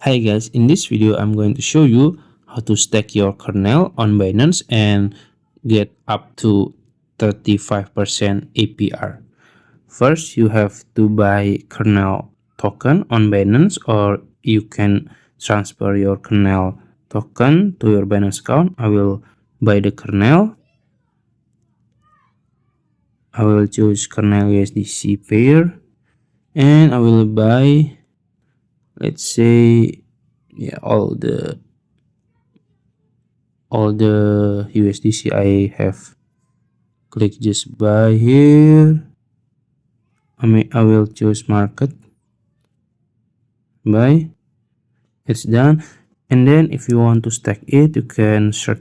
Hi guys, in this video I'm going to show you how to stake your kernel on Binance and get up to 35% APR. First, you have to buy kernel token on Binance, or you can transfer your kernel token to your Binance account. I will buy the kernel. I will choose kernel USDC pair and I will buy, let's say, all the USDC I have. Click just buy here. I will choose market, buy. It's done. And then if you want to stack it, you can search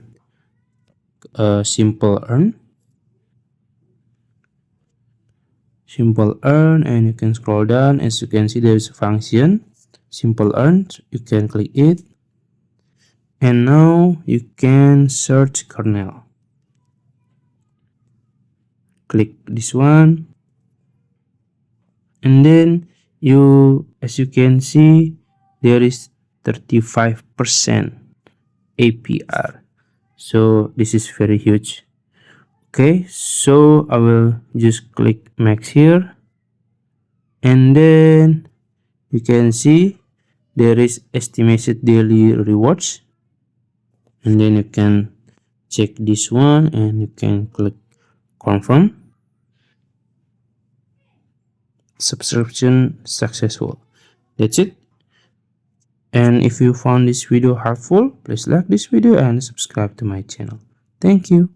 simple earn, and you can scroll down. As you can see, there is a function simple earn. You can click it, and now you can search kernel. Click this one, and then as you can see, there is 35% APR. So this is very huge. Okay, so I will just click max here, and then you can see there is estimated daily rewards, and then you can check this one and you can click confirm. Subscription successful. That's it. And if you found this video helpful, please like this video and subscribe to my channel. Thank you.